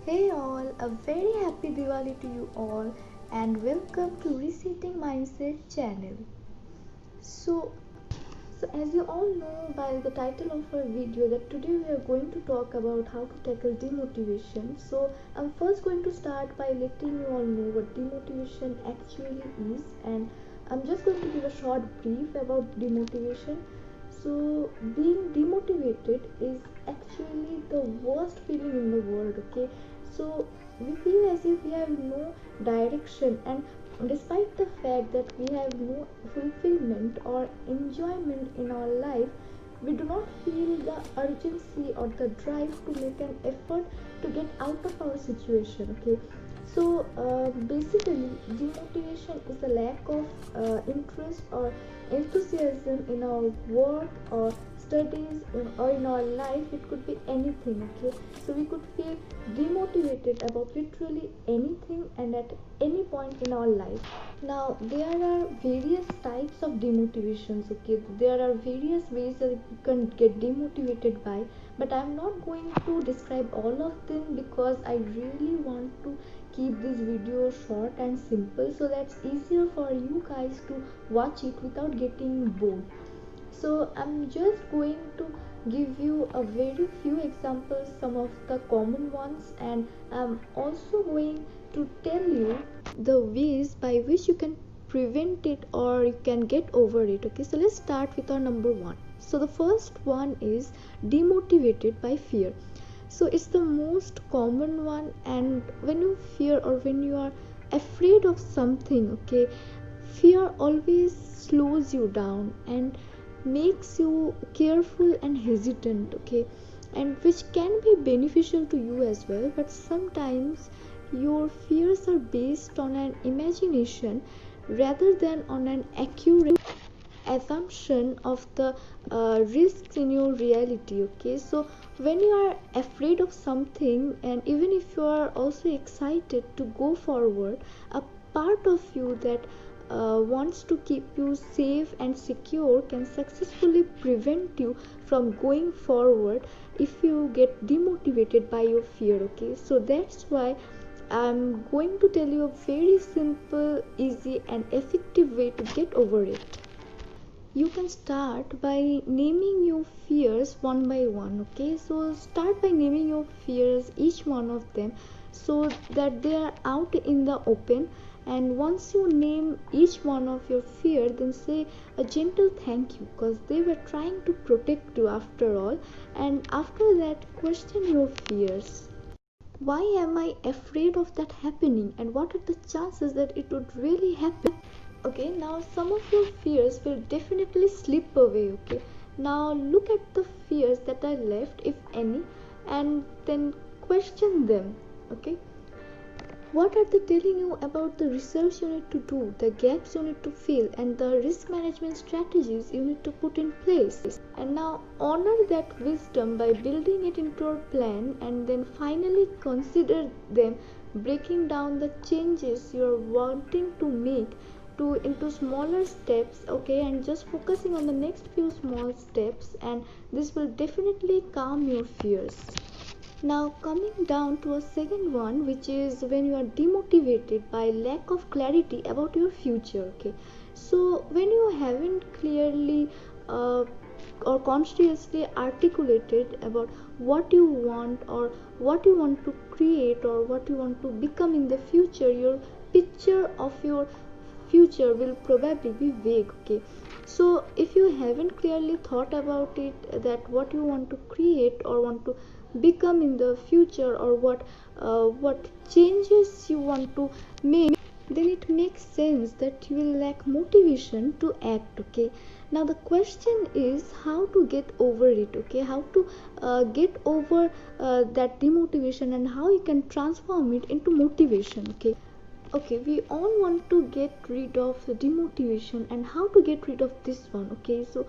Hey all, a very happy Diwali to you all and welcome to Resetting Mindset channel. So, so as you all know by the title of our video that today we are going to talk about how to tackle demotivation. So I'm first going to start by letting you all know what demotivation actually is, and I'm just going to give a short brief about demotivation. So being demotivated is actually the worst feeling in the world, okay? So we feel as if we have no direction, and despite the fact that we have no fulfillment or enjoyment in our life, we do not feel the urgency or the drive to make an effort to get out of our situation, okay? So basically demotivation is a lack of interest or enthusiasm in our work or studies or in our life. It could be anything, okay? So we could feel demotivated about literally anything and at any point in our life. Now there are various types of demotivations, okay? There are various ways that you can get demotivated by, but I'm not going to describe all of them because I really want to keep this video short and simple so that's easier for you guys to watch it without getting bored. So I'm just going to give you a very few examples, some of the common ones, and I'm also going to tell you the ways by which you can prevent it or you can get over it, okay? So let's start with our number one. So the first one is demotivated by fear. So it's the most common one, and when you fear or when you are afraid of something, okay, fear always slows you down and makes you careful and hesitant, okay, and which can be beneficial to you as well. But sometimes your fears are based on an imagination rather than on an accurate assumption of the risks in your reality, okay? So when you are afraid of something and even if you are also excited to go forward, a part of you that wants to keep you safe and secure can successfully prevent you from going forward if you get demotivated by your fear, okay? So that's why I'm going to tell you a very simple, easy and effective way to get over it. You can start by naming your fears one by one, okay? So start by naming your fears, each one of them, so that they are out in the open. And once you name each one of your fear, then say a gentle thank you because they were trying to protect you after all. And after that, question your fears. Why am I afraid of that happening, and what are the chances that it would really happen? Okay, now some of your fears will definitely slip away, okay? Now look at the fears that are left, if any, and then question them, okay? What are they telling you about the research you need to do, the gaps you need to fill, and the risk management strategies you need to put in place? And now honor that wisdom by building it into your plan, and then finally consider them, breaking down the changes you're wanting to make to into smaller steps, okay, and just focusing on the next few small steps, and this will definitely calm your fears. Now coming down to a second one, which is when you are demotivated by lack of clarity about your future, okay? So when you haven't clearly or consciously articulated about what you want or what you want to create or what you want to become in the future, your picture of your future will probably be vague, okay? So if you haven't clearly thought about it, that what you want to create or want to become in the future, or what changes you want to make, then it makes sense that you will lack motivation to act, okay? Now the question is how to get over it, okay? How to get over that demotivation and how you can transform it into motivation, okay? Okay, we all want to get rid of the demotivation, and how to get rid of this one, okay? So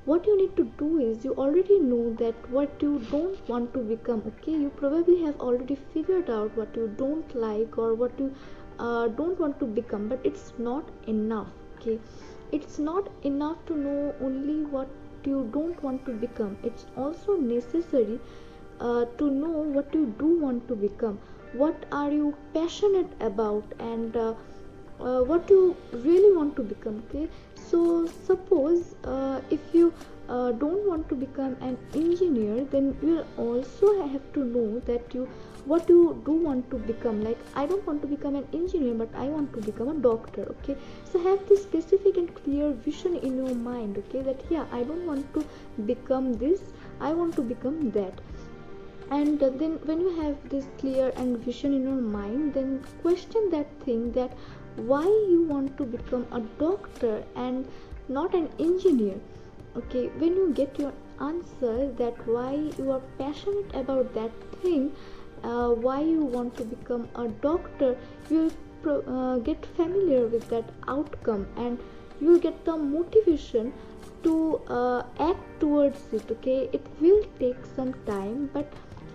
what you need to do is, you already know that what you don't want to become, okay? You probably have already figured out what you don't like or what you don't want to become, but it's not enough, okay? It's not enough to know only what you don't want to become. It's also necessary to know what you do want to become. what are you passionate about, and what you really want to become. Okay, so suppose if you don't want to become an engineer, then you also have to know that you what you do want to become. Like, I don't want to become an engineer, but I want to become a doctor. Okay, so have this specific and clear vision in your mind. Okay, that yeah, I don't want to become this, I want to become that. And then when you have this clear and vision in your mind, then question that thing, that why you want to become a doctor and not an engineer. Okay, when you get your answer, that why you are passionate about that thing, why you want to become a doctor, you will get familiar with that outcome, and you will get the motivation to act towards it. Okay, it will take some time, but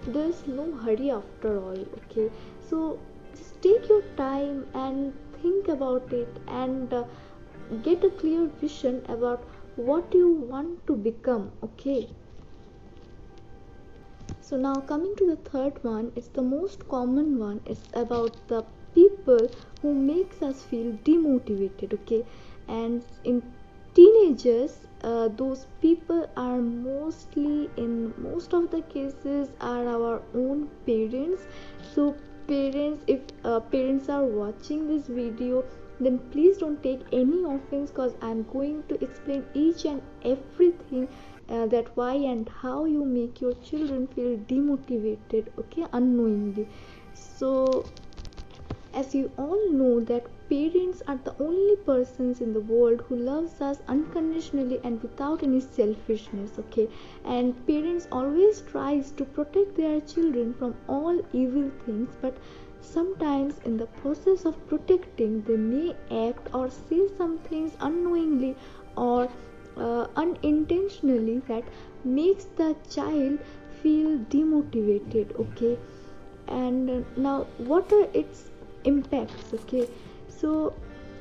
there's no hurry after all. Okay, so just take your time and think about it, and get a clear vision about what you want to become. Okay, so now coming to the third one, it's the most common one. It's about the people who makes us feel demotivated. Okay, and in teenagers, those people are mostly, in most of the cases, are our own parents. So parents, if parents are watching this video, then please don't take any offense, because I'm going to explain each and everything, that why and how you make your children feel demotivated, okay, unknowingly. So as you all know, that parents are the only persons in the world who loves us unconditionally and without any selfishness. Okay, and parents always tries to protect their children from all evil things, but sometimes in the process of protecting, they may act or say some things unknowingly or unintentionally, that makes the child feel demotivated. Okay, and now what are its impacts? Okay, so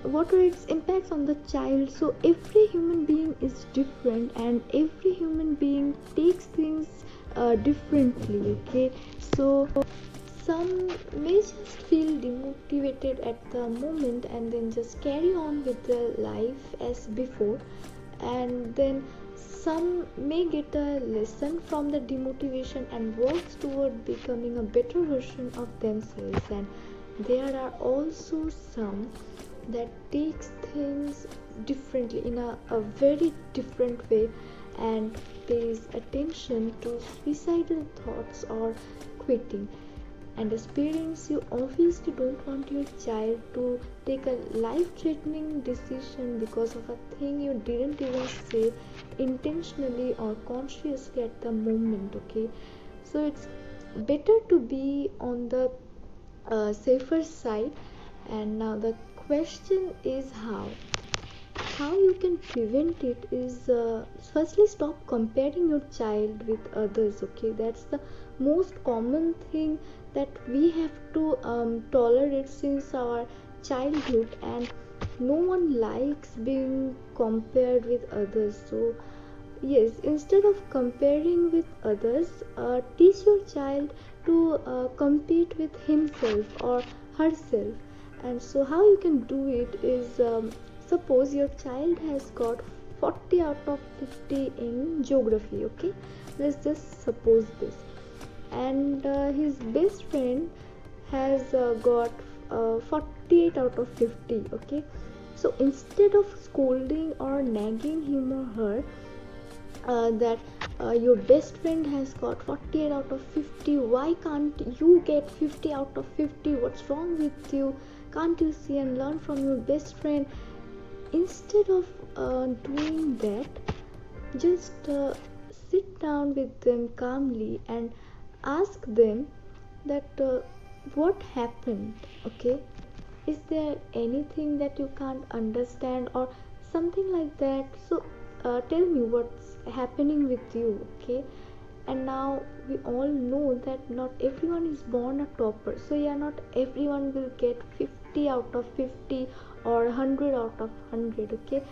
what are its impacts on the child? So every human being is different, and every human being takes things differently. Okay, so some may just feel demotivated at the moment and then just carry on with their life as before, and then some may get a lesson from the demotivation and works toward becoming a better version of themselves, and there are also some that takes things differently, in a very different way, and pays attention to suicidal thoughts or quitting. And as parents, you obviously don't want your child to take a life-threatening decision because of a thing you didn't even say intentionally or consciously at the moment. Okay, so it's better to be on the safer side. And now the question is how you can prevent it is, firstly, stop comparing your child with others. Okay, that's the most common thing that we have to tolerate since our childhood, and no one likes being compared with others. So yes, instead of comparing with others, teach your child to compete with himself or herself. And so how you can do it is, suppose your child has got 40 out of 50 in geography. Okay, let's just suppose this, and his best friend has got 48 out of 50. Okay, so instead of scolding or nagging him or her, that your best friend has got 48 out of 50, why can't you get 50 out of 50, what's wrong with you, can't you see and learn from your best friend? Instead of doing that, just sit down with them calmly and ask them that what happened. Okay, is there anything that you can't understand or something like that? So tell me what's happening with you. Okay, and now we all know that not everyone is born a topper, so yeah, not everyone will get 50 out of 50 or 100 out of 100. Okay,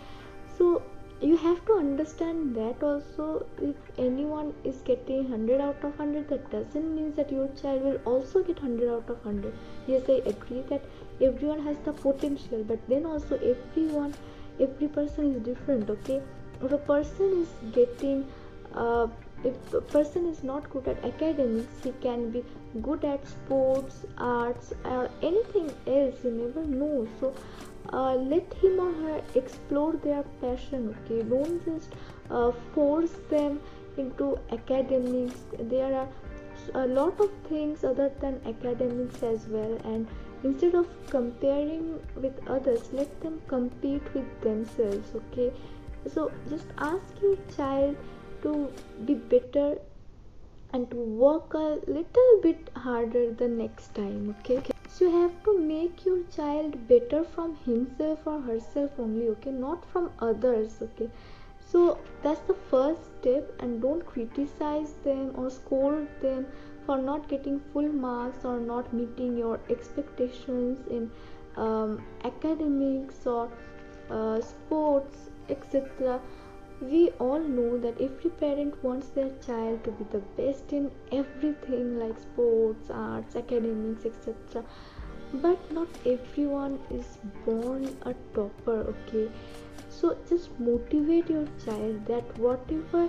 so you have to understand that also. If anyone is getting 100 out of 100, that doesn't mean that your child will also get 100 out of 100. Yes, I agree that everyone has the potential, but then also every person is different. Okay, if a person is getting if a person is not good at academics, he can be good at sports, arts, or anything else. You never know. So let him or her explore their passion. Okay, don't just force them into academics. There are a lot of things other than academics as well, and instead of comparing with others, let them compete with themselves. Okay, so just ask your child to be better and to work a little bit harder the next time. Okay, so you have to make your child better from himself or herself only. Okay, not from others. Okay, so that's the first step, and don't criticize them or scold them for not getting full marks or not meeting your expectations in academics or sports, etc. We all know that every parent wants their child to be the best in everything like sports, arts, academics, etc. But not everyone is born a topper. Okay, so just motivate your child that whatever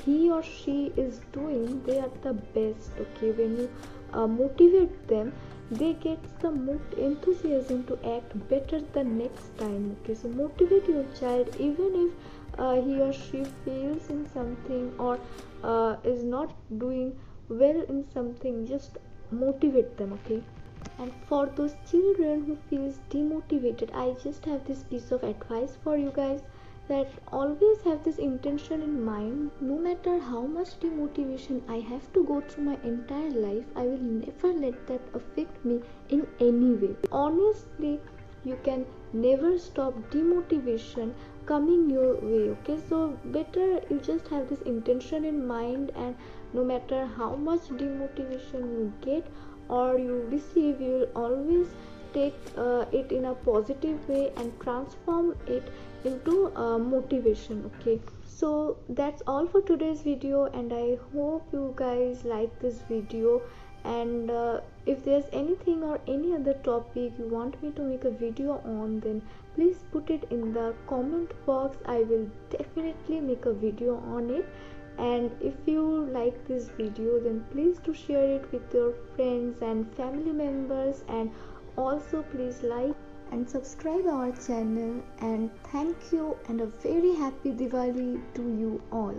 he or she is doing, they are the best. Okay, when you motivate them, they get the enthusiasm to act better the next time. Okay, so motivate your child even if he or she fails in something or is not doing well in something. Just motivate them. Okay, and for those children who feels demotivated, I just have this piece of advice for you guys, that always have this intention in mind. No matter how much demotivation I have to go through my entire life, I will never let that affect me in any way. Honestly, you can never stop demotivation coming your way. Okay, so better you just have this intention in mind, and no matter how much demotivation you get or you receive, you will always take it in a positive way and transform it into motivation. Okay, so that's all for today's video, and I hope you guys like this video. And if there's anything or any other topic you want me to make a video on, then please put it in the comment box. I will definitely make a video on it. And if you like this video, then please do share it with your friends and family members, and also please like and subscribe our channel. And thank you, and a very happy Diwali to you all.